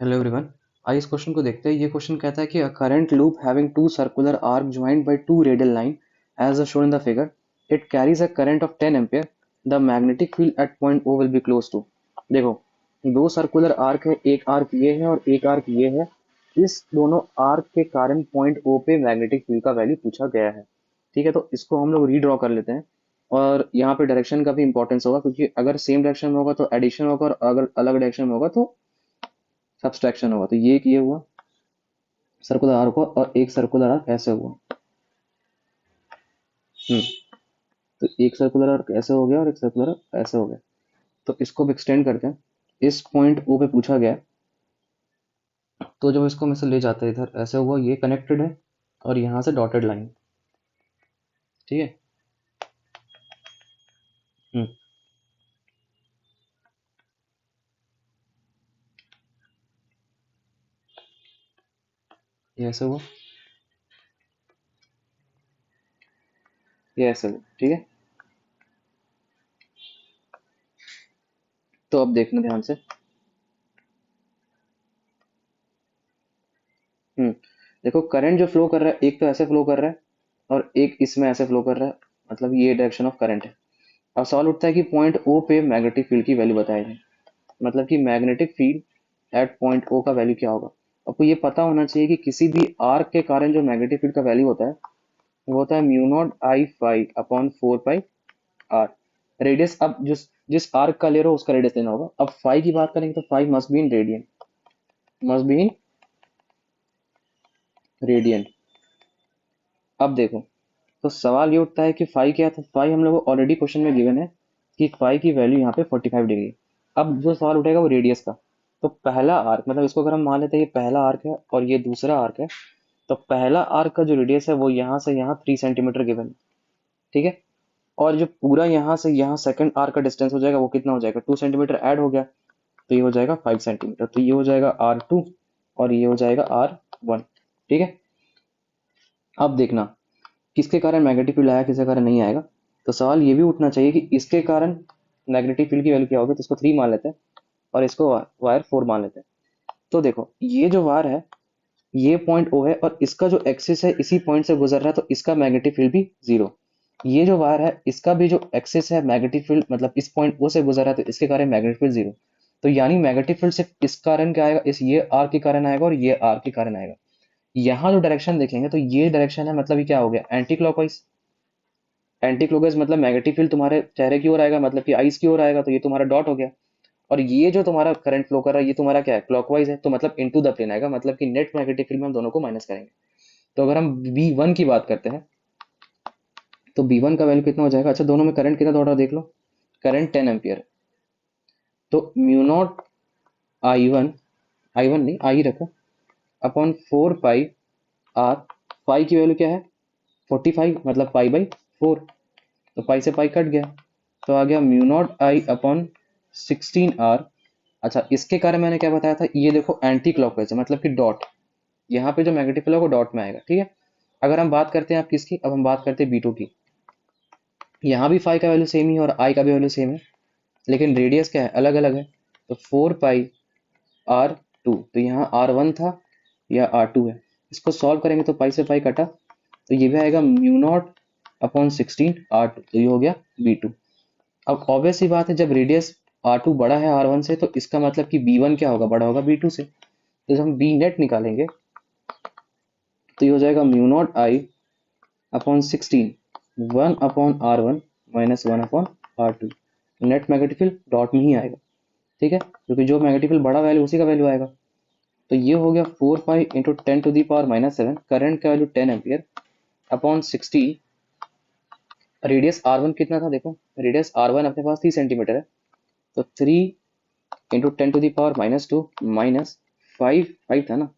Hello everyone. आइए इस question को देखते हैं। ये क्वेश्चन कहता है कि a current loop having two circular arc joined by two radial line as shown in the figure, it carries a current of 10 ampere. The magnetic field at point O will be close to. देखो, दो circular arc है, एक arc ये है और एक arc ये है। इस दोनों आर्क के कारण पॉइंट ओ पे मैग्नेटिक फील्ड का वैल्यू पूछा गया है। ठीक है, तो इसको हम लोग रीड्रॉ कर लेते हैं। और यहाँ पे डायरेक्शन का भी इंपॉर्टेंस होगा, क्योंकि अगर सेम डायरेक्शन में होगा तो एडिशन होगा और अगर अलग डायरेक्शन में होगा तो सब्सट्रैक्शन होगा। तो ये हुआ सर्कुलर आर्क हुआ और एक सर्कुलर आर्क ऐसे हुआ। हम्म तो एक सर्कुलर आर्क ऐसे हो गया और एक सर्कुलर आर्क ऐसे हो गया। तो इसको भी एक्सटेंड करते हैं। इस पॉइंट ओ पे पूछा गया है, तो जब इसको मैं से ले जाते हैं इधर ऐसे हुआ, ये कनेक्टेड है और यहाँ से डॉटेड लाइन। ठीक है। हम्म ये ऐसे हुआ, ये ऐसे हुआ। ठीक है, तो अब देखना ध्यान से। हम्म देखो, करंट जो फ्लो कर रहा है, एक तो ऐसे फ्लो कर रहा है और एक इसमें ऐसे फ्लो कर रहा है। मतलब ये डायरेक्शन ऑफ करंट है। अब सवाल उठता है कि पॉइंट ओ पे मैग्नेटिक फील्ड की वैल्यू बताई जाए। मतलब कि magnetic field at point O का वैल्यू क्या होगा। आपको ये पता होना चाहिए कि किसी भी आर्क के कारण जो मैग्नेटिक फील्ड का वैल्यू होता है वो होता है mu naught I phi upon 4 pi R. Radius, अब जिस आर्क का ले रहे हो उसका रेडियस लेना होगा। अब फाई की बात करेंगे तो phi must be in radian, must be in radian. अब देखो, तो सवाल ये उठता है कि फाई क्या है। तो फाई हम लोग को ऑलरेडी क्वेश्चन में गिवन है कि फाई की वैल्यू यहाँ पे 45 डिग्री। अब जो सवाल उठेगा वो रेडियस का। तो पहला आर्क, मतलब इसको अगर हम मान लेते हैं ये पहला आर्क है और ये दूसरा आर्क है, तो पहला आर्क का जो रेडियस है वो यहाँ से यहाँ 3 सेंटीमीटर गिवन है। ठीक है। और जो पूरा यहाँ से यहाँ सेकंड आर्क का डिस्टेंस हो जाएगा वो कितना हो जाएगा, 2 सेंटीमीटर ऐड हो गया तो ये हो जाएगा 5 सेंटीमीटर। तो ये हो जाएगा R2 और ये हो जाएगा R1। ठीक है। अब देखना किसके कारण मैग्नेटिक फील्ड आया, किसके कारण नहीं आएगा। तो सवाल ये भी उठना चाहिए कि इसके कारण मैग्नेटिक फील्ड की वैल्यू क्या होगी। तो इसको 3 मान लेते हैं और इसको वायर 4 मान लेते हैं। तो देखो, ये जो वायर है ये पॉइंट ओ है और इसका जो एक्सिस है इसी पॉइंट से गुजर रहा है, तो इसका मैग्नेटिक फील्ड भी जीरो। ये जो वायर है इसका भी जो एक्सिस है मैग्नेटिक फील्ड, मतलब इस पॉइंट ओ से गुजर रहा है, तो इसके कारण मैग्नेटिक फील्ड जीरो। तो यानी मैग्नेटिक फील्ड सिर्फ इस कारण क्या आएगा, इस ये आर के कारण आएगा और ये आर के कारण आएगा। यहाँ जो डायरेक्शन देखेंगे तो ये डायरेक्शन है, मतलब ये क्या हो गया, एंटी क्लॉकवाइज। एंटी क्लॉकवाइज मतलब मैग्नेटिक फील्ड तुम्हारे चेहरे की ओर आएगा, मतलब कि आइस की ओर आएगा, तो ये तुम्हारा डॉट हो गया। और ये जो तुम्हारा करंट फ्लो कर रहा है ये तुम्हारा क्या है, क्लॉकवाइज है, तो मतलब इनटू द प्लेन आएगा, मतलब कि नेट मैग्नेटिक फील्ड में हम दोनों को माइनस करेंगे। तो अगर हम V1 की बात करते हैं तो B1 का वैल्यू कितना हो जाएगा। अच्छा, दोनों में करंट कितना दौड़ रहा है देख लो। Current 10 ampere. तो म्यू नॉट I1, I1 नहीं आई रखो, अपॉन 4 पाई आर। पाई की वैल्यू क्या है 45, मतलब पाई बाई 4। तो पाई से पाई कट गया, तो आ गया mu naught I upon 16 R. अच्छा, इसके कारण मैंने क्या बताया था, ये देखो एंटी क्लॉकवाइज है, मतलब कि डॉट। यहाँ पे जो मैग्नेटिक फील्ड है वो डॉट में आएगा। ठीक है। अगर हम बात करते हैं आप किसकी, अब हम बात करते हैं B2 की। यहाँ भी फाई का वैल्यू सेम ही है और आई का भी वैल्यू सेम है, लेकिन रेडियस क्या है, अलग अलग है। तो 4 पाई R2, तो यहाँ R1 था या R2 है। इसको सॉल्व करेंगे तो पाई से पाई कटा, तो ये भी आएगा म्यू नॉट अपॉन 16 R2, तो ये हो गया B2। अब ऑब्वियस सी बात है, जब रेडियस R2 बड़ा है R1 से, तो इसका मतलब कि B1 क्या होगा, बड़ा होगा B2 से। तो जब हम बी नेट निकालेंगे तो ये हो जाएगा mu naught I upon 16, 1/R1 minus 1/R2। Net magnetic field dot में ही आएगा। ठीक है, क्योंकि जो मैग्नेटिक फील्ड बड़ा वैल्यू उसी का वैल्यू आएगा। तो ये हो गया 4 पाई इंटू 10⁻⁻7, करंट का value 10 ampere upon 16। Radius R1 कितना था देखो, रेडियस R1 अपने पास 3 सेंटीमीटर है, तो 3 इंटू 10⁻⁻2 माइनस 5 था ना,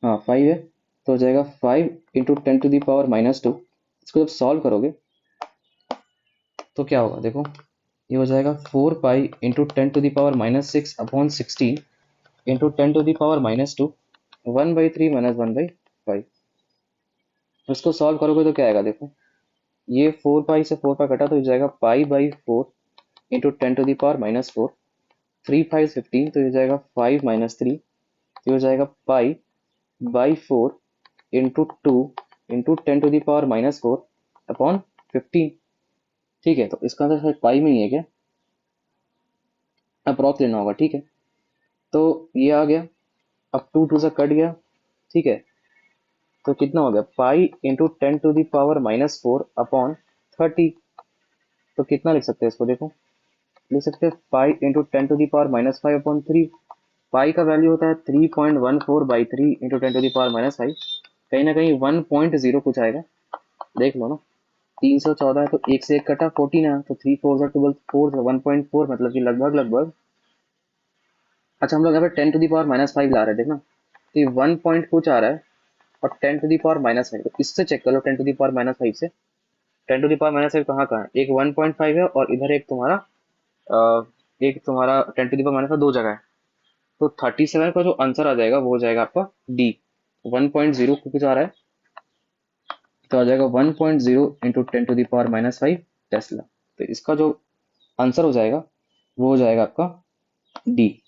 हाँ 5 है, तो हो जाएगा 5 इंटू 10⁻⁻2। इसको जब सॉल्व करोगे तो क्या होगा देखो, ये हो जाएगा 4 pi into 10⁻⁻6 upon 16 into 10⁻⁻2, 1/3 minus 1/5। इसको सॉल्व करोगे तो क्या आएगा देखो, ये 4 पाई से 4 पाई कटा तो हो जाएगा पाई बाई 4 इंटू 10⁻⁻4 3 5 15, तो ये हो जाएगा 5 - 3, ये हो जाएगा pi by 4 into 2 into 10⁻⁻⁴ upon 15। ठीक है, तो इसका आंसर शायद पाई में ही है क्या, अप्रॉक्स लेना होगा। ठीक है, तो ये आ गया। अब 2 से कट गया। ठीक है, तो कितना हो गया, पाई इंटू 10⁻⁻⁴ अपॉन 30। तो कितना लिख सकते हैं इसको, देखो लिख सकते हैं पाई इंटू 10⁻⁻⁵ अपॉन 3। पाई का वैल्यू होता है 3.14/3 इंटू 10⁻⁵। कहीं ना कहीं 1.0 कुछ आएगा, देख लो ना। 314 है तो एक से एक कटा 14 है, तो 3 4 12 4 1.4, मतलब कि लगभग लगभग। अच्छा, हम लोग यहाँ पे 10⁻⁻⁵ ला रहे हैं, देखना तो ये 1 पॉइंट कुछ आ रहा है, और 10⁻⁻⁵, तो इससे चेक कर लो 10⁻⁻⁵ से। 10⁻⁵ कहाँ कहाँ है, एक 1.5 है और इधर एक तुम्हारा 10⁻⁻⁵ दो जगह है। तो 37 का जो आंसर आ जाएगा वो हो जाएगा आपका डी। 1.0 कुछ आ रहा है, तो आ जाएगा 1.0 इंटू 10⁻⁻⁵ टेस्ला। तो इसका जो आंसर हो जाएगा वो हो जाएगा आपका डी।